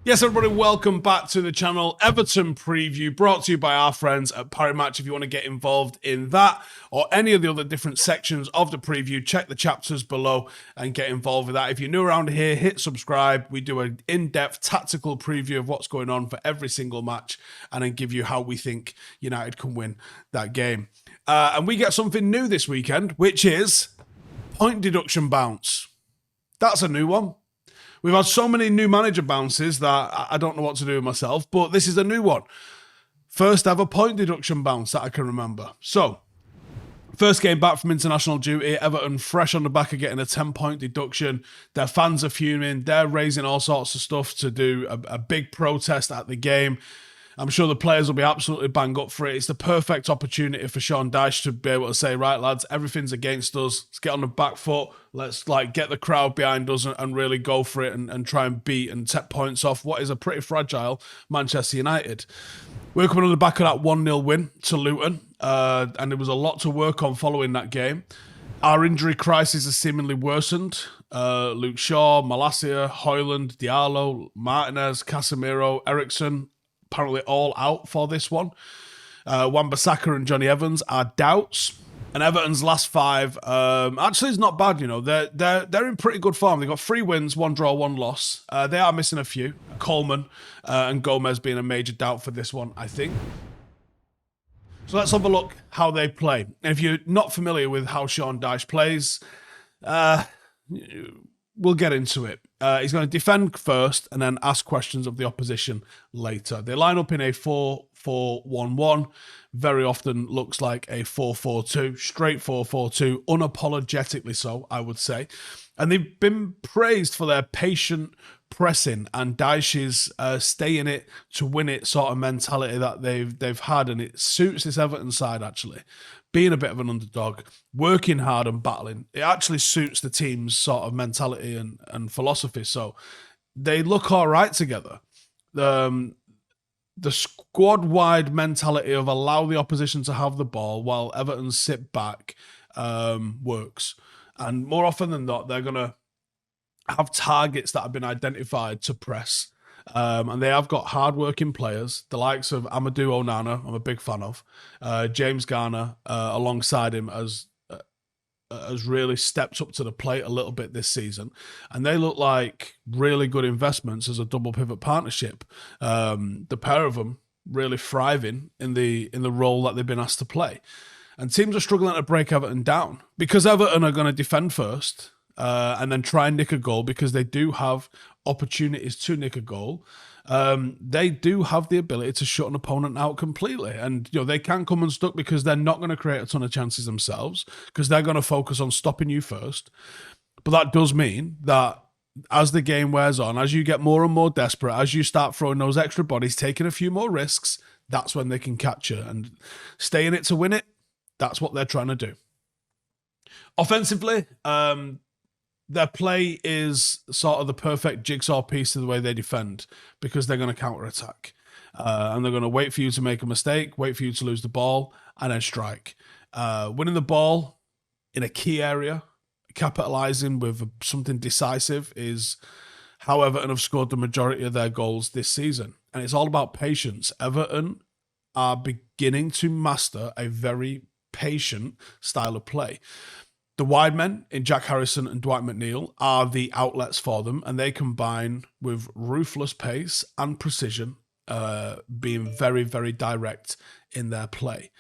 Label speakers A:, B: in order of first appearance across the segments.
A: Yes, everybody, welcome back to the channel. Everton preview brought to you by our friends at Parimatch. If you want to get involved in that or any of the other different sections of the preview, check the chapters below and get involved with that. If you're new around here, hit subscribe. We do an in-depth tactical preview of what's going on for every single match and then give you how we think United can win that game. And we get something new this weekend, which is point deduction bounce. That's a new one. We've had so many new manager bounces that I don't know what to do with myself, but this is a new one. First ever point deduction bounce that I can remember. So, first game back from international duty, Everton fresh on the back of getting a 10-point deduction. Their fans are fuming. They're raising all sorts of stuff to do a big protest at the game. I'm sure the players will be absolutely bang up for it. It's the perfect opportunity for Sean Dyche to be able to say, right, lads, everything's against us. Let's get on the back foot. Let's get the crowd behind us and really go for it and try and beat and take points off what is a pretty fragile Manchester United. We're coming on the back of that 1-0 win to Luton, and there was a lot to work on following that game. Our injury crisis has seemingly worsened. Luke Shaw, Malacia, Hojlund, Diallo, Martinez, Casemiro, Eriksen, apparently all out for this one. Wan-Bissaka and Jonny Evans are doubts. And Everton's last five actually is not bad, you know. They're in pretty good form. They've got 3 wins, 1 draw, 1 loss. They are missing a few. Coleman and Gomez being a major doubt for this one, I think. So let's have a look how they play. And if you're not familiar with how Sean Dyche plays, we'll get into it. He's going to defend first and then ask questions of the opposition later. They line up in a 4-4-1-1. Very often looks like a 4-4-2. Straight 4-4-2. Unapologetically so, I would say. And they've been praised for their patient pressing and Dyche's stay in it to win it sort of mentality that they've had. And it suits this Everton side, actually. Being a bit of an underdog, working hard and battling, it actually suits the team's sort of mentality and philosophy. So they look all right together. The squad-wide mentality of allow the opposition to have the ball while Everton sit back works. And more often than not, they're going to have targets that have been identified to press. And they have got hard-working players, the likes of Amadou Onana, I'm a big fan of. James Garner, alongside him, has really stepped up to the plate a little bit this season. And they look like really good investments as a double pivot partnership. The pair of them really thriving in the role that they've been asked to play. And teams are struggling to break Everton down because Everton are going to defend first. And then try and nick a goal because they do have opportunities to nick a goal. They do have the ability to shut an opponent out completely. And they can come unstuck because they're not going to create a ton of chances themselves because they're going to focus on stopping you first. But that does mean that as the game wears on, as you get more and more desperate, as you start throwing those extra bodies, taking a few more risks, that's when they can catch you. And stay in it to win it, that's what they're trying to do. Offensively, their play is sort of the perfect jigsaw piece of the way they defend because they're going to counter-attack. And they're going to wait for you to make a mistake, wait for you to lose the ball, and then strike. Winning the ball in a key area, capitalising with something decisive is how Everton have scored the majority of their goals this season. And it's all about patience. Everton are beginning to master a very patient style of play. The wide men in Jack Harrison and Dwight McNeil are the outlets for them, and they combine with ruthless pace and precision, being very, very direct in their play.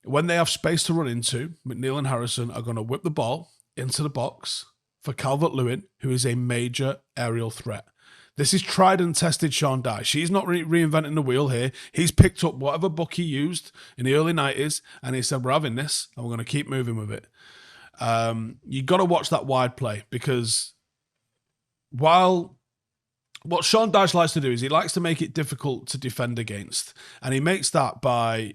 A: When they have space to run into, McNeil and Harrison are going to whip the ball into the box for Calvert-Lewin, who is a major aerial threat. This is tried and tested Sean Dyche. He's not reinventing the wheel here. He's picked up whatever book he used in the early 90s, and he said, we're having this, and we're going to keep moving with it. You got to watch that wide play because while what Sean Dyche likes to do is he likes to make it difficult to defend against, and he makes that by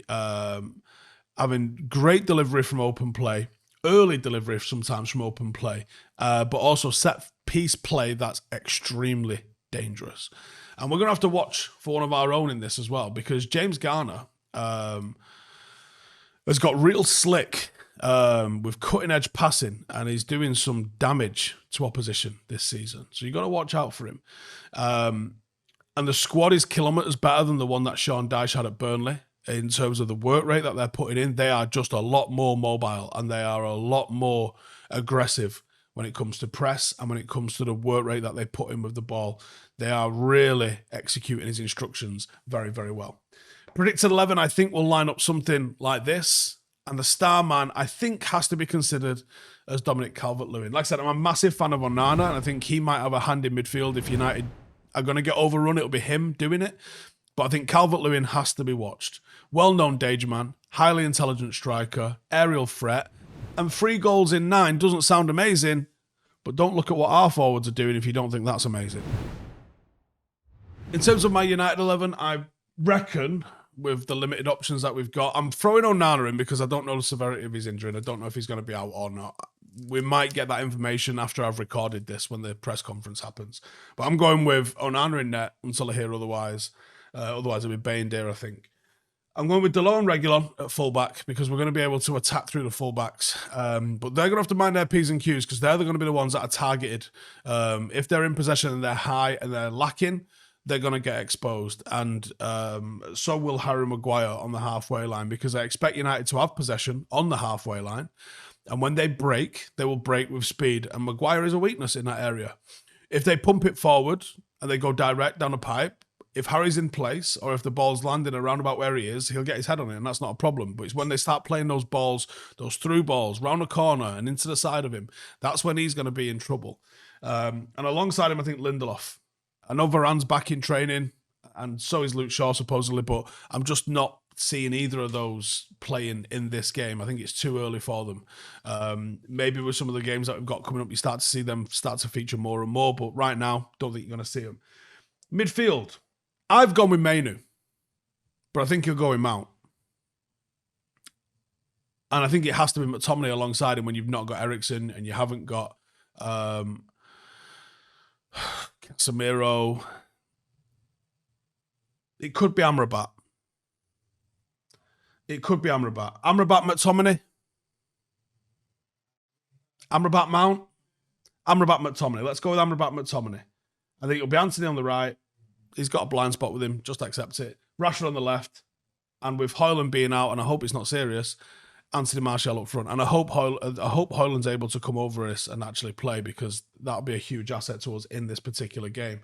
A: having great delivery from open play, early delivery sometimes from open play, but also set piece play that's extremely dangerous. And we're going to have to watch for one of our own in this as well because James Garner has got real slick with cutting edge passing, and he's doing some damage to opposition this season. So you've got to watch out for him. And the squad is kilometres better than the one that Sean Dyche had at Burnley in terms of the work rate that they're putting in. They are just a lot more mobile and they are a lot more aggressive when it comes to press and when it comes to the work rate that they put in with the ball. They are really executing his instructions very, very well. Predicted 11, I think, will line up something like this. And the star man, I think, has to be considered as Dominic Calvert-Lewin. Like I said, I'm a massive fan of Onana, and I think he might have a hand in midfield. If United are going to get overrun, it'll be him doing it. But I think Calvert-Lewin has to be watched. Well-known danger man, highly intelligent striker, aerial threat, and 3 goals in 9 doesn't sound amazing, but don't look at what our forwards are doing if you don't think that's amazing. In terms of my United 11, I reckon, with the limited options that we've got, I'm throwing Onana in because I don't know the severity of his injury and I don't know if he's going to be out or not. We might get that information after I've recorded this when the press conference happens. But I'm going with Onana in net until I hear otherwise. Otherwise, it'll be Bain Deer, I think. I'm going with Diallo and Reguilon at fullback because we're going to be able to attack through the fullbacks. But they're going to have to mind their P's and Q's because they're going to be the ones that are targeted. If they're in possession and they're high and they're lacking, they're going to get exposed. And so will Harry Maguire on the halfway line because I expect United to have possession on the halfway line. And when they break, they will break with speed. And Maguire is a weakness in that area. If they pump it forward and they go direct down a pipe, if Harry's in place or if the ball's landing around about where he is, he'll get his head on it and that's not a problem. But it's when they start playing those balls, those through balls, round the corner and into the side of him, that's when he's going to be in trouble. And alongside him, I think Lindelof. I know Varane's back in training and so is Luke Shaw supposedly, but I'm just not seeing either of those playing in this game. I think it's too early for them. Maybe with some of the games that we've got coming up, you start to see them start to feature more and more, but right now, don't think you're going to see them. Midfield. I've gone with Mainu, but I think he'll go in Mount. And I think it has to be McTominay alongside him when you've not got Eriksen and you haven't got Casemiro. It could be Amrabat. Amrabat, McTominay. Amrabat, Mount. Amrabat, McTominay. Let's go with Amrabat, McTominay. I think it'll be Anthony on the right. He's got a blind spot with him. Just accept it. Rashford on the left. And with Hojlund being out, and I hope it's not serious, Anthony Martial up front. And I hope Hojlund's able to come over this and actually play because that'll be a huge asset to us in this particular game.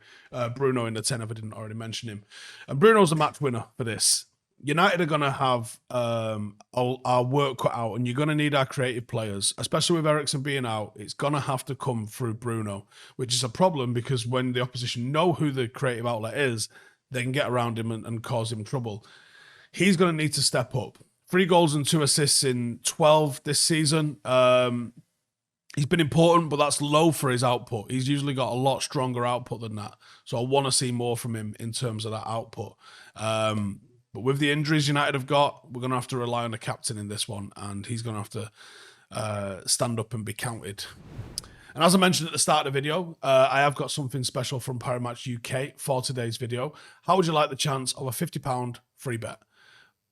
A: Bruno in the 10 if I didn't already mention him. And Bruno's the match winner for this. United are going to have our work cut out and you're going to need our creative players, especially with Eriksen being out. It's going to have to come through Bruno, which is a problem because when the opposition know who the creative outlet is, they can get around him and cause him trouble. He's going to need to step up. 3 goals and 2 assists in 12 this season. He's been important, but that's low for his output. He's usually got a lot stronger output than that. So I want to see more from him in terms of that output. But with the injuries United have got, we're going to have to rely on the captain in this one, and he's going to have to stand up and be counted. And as I mentioned at the start of the video, I have got something special from Parimatch UK for today's video. How would you like the chance of a £50 free bet?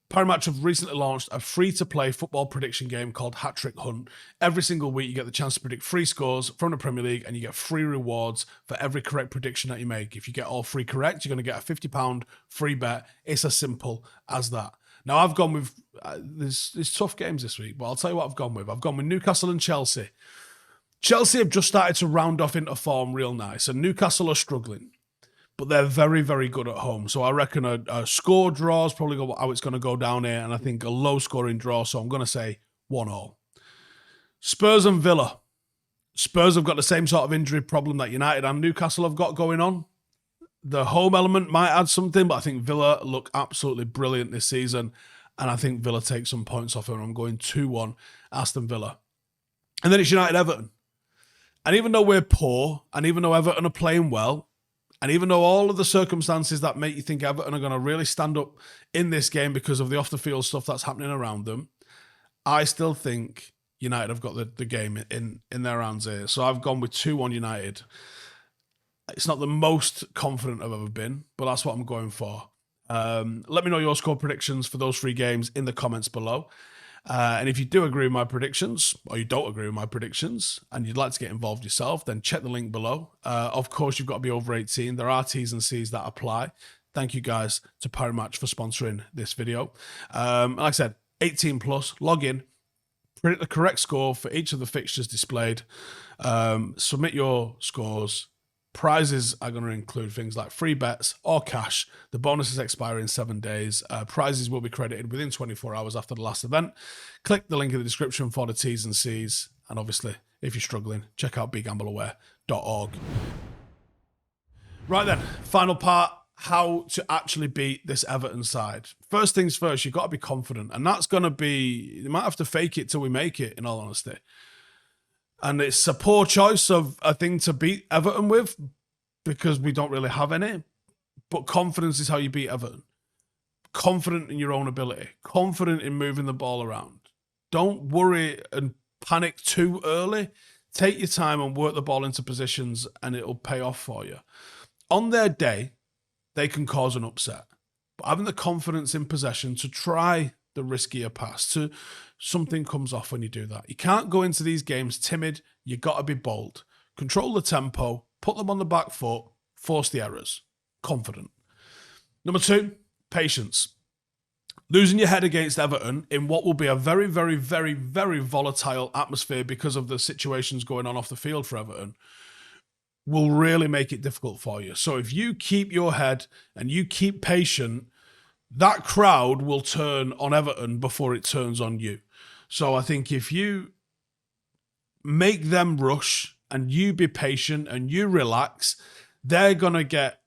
A: Parimatch have recently launched a free-to-play football prediction game called Hat Trick Hunt. Every single week, you get the chance to predict 3 scores from the Premier League, and you get free rewards for every correct prediction that you make. If you get all 3 correct, you're going to get a £50 free bet. It's as simple as that. Now, I've gone with... there's tough games this week, but I'll tell you what I've gone with. I've gone with Newcastle and Chelsea. Chelsea have just started to round off into form real nice, and Newcastle are struggling. But they're very, very good at home. So I reckon a score draw is probably how it's going to go down here. And I think a low-scoring draw. So I'm going to say 1-1. Spurs and Villa. Spurs have got the same sort of injury problem that United and Newcastle have got going on. The home element might add something, but I think Villa look absolutely brilliant this season. And I think Villa take some points off them. I'm going 2-1 Aston Villa. And then it's United-Everton. And even though we're poor, and even though Everton are playing well, and even though all of the circumstances that make you think Everton are going to really stand up in this game because of the off-the-field stuff that's happening around them, I still think United have got the game in their hands here. So I've gone with 2-1 United. It's not the most confident I've ever been, but that's what I'm going for. Let me know your score predictions for those 3 games in the comments below. And if you do agree with my predictions, or you don't agree with my predictions, and you'd like to get involved yourself, then check the link below. Of course, you've got to be over 18. There are T's and C's that apply. Thank you guys to Parimatch for sponsoring this video. Like I said, 18 plus, log in, predict the correct score for each of the fixtures displayed, submit your scores. Prizes are going to include things like free bets or cash. The bonuses expire in 7 days. Prizes will be credited within 24 hours after the last event. Click the link in the description for the T's and C's. And obviously, if you're struggling, check out begambleaware.org. Right then, final part, how to actually beat this Everton side. First things first, you've got to be confident. And that's going to be, you might have to fake it till we make it, in all honesty. And it's a poor choice of a thing to beat Everton with because we don't really have any. But confidence is how you beat Everton. Confident in your own ability. Confident in moving the ball around. Don't worry and panic too early. Take your time and work the ball into positions and it'll pay off for you. On their day, they can cause an upset. But having the confidence in possession to try the riskier pass, to something comes off when you do that. You can't go into these games timid. You got to be bold. Control the tempo, put them on the back foot, force the errors. Confident. Number 2, patience. Losing your head against Everton in what will be a very, very, very, very volatile atmosphere because of the situations going on off the field for Everton will really make it difficult for you. So if you keep your head and you keep patient, that crowd will turn on Everton before it turns on you. So I think if you make them rush and you be patient and you relax, they're going to get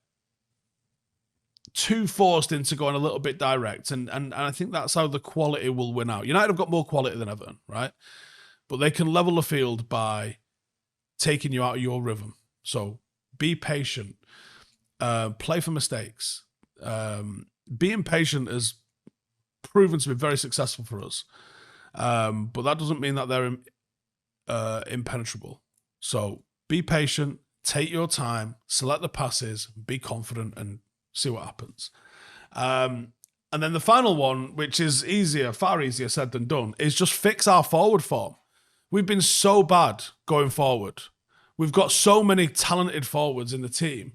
A: too forced into going a little bit direct. And I think that's how the quality will win out. United have got more quality than Everton, right? But they can level the field by taking you out of your rhythm. So be patient. Play for mistakes. Being patient has proven to be very successful for us. But that doesn't mean that they're impenetrable. So be patient, take your time, select the passes, be confident, and see what happens. And then the final one, which is easier, far easier said than done, is just fix our forward form. We've been so bad going forward. We've got so many talented forwards in the team.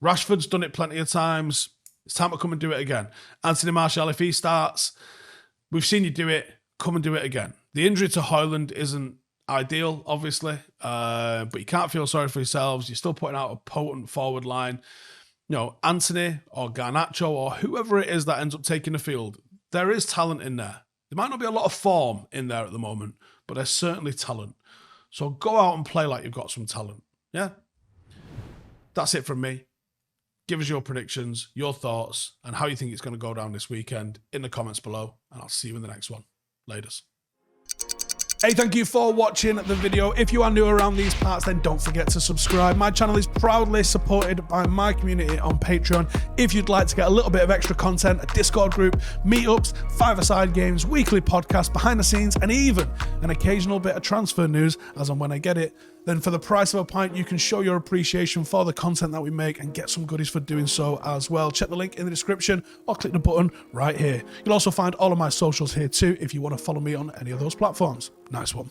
A: Rashford's done it plenty of times. It's time to come and do it again. Anthony Martial, if he starts, we've seen you do it. Come and do it again. The injury to Hojlund isn't ideal, obviously, but you can't feel sorry for yourselves. You're still putting out a potent forward line. You know, Anthony or Garnacho or whoever it is that ends up taking the field, there is talent in there. There might not be a lot of form in there at the moment, but there's certainly talent. So go out and play like you've got some talent. Yeah? That's it from me. Give us your predictions, your thoughts, and how you think it's going to go down this weekend in the comments below. And I'll see you in the next one. Laters. Hey, thank you for watching the video. If you are new around these parts, then don't forget to subscribe. My channel is proudly supported by my community on Patreon. If you'd like to get a little bit of extra content, a Discord group, meetups, 5-a-side games, weekly podcasts, behind the scenes, and even an occasional bit of transfer news as and when I get it, then for the price of a pint, you can show your appreciation for the content that we make and get some goodies for doing so as well. Check the link in the description or click the button right here. You'll also find all of my socials here too if you want to follow me on any of those platforms. Nice one.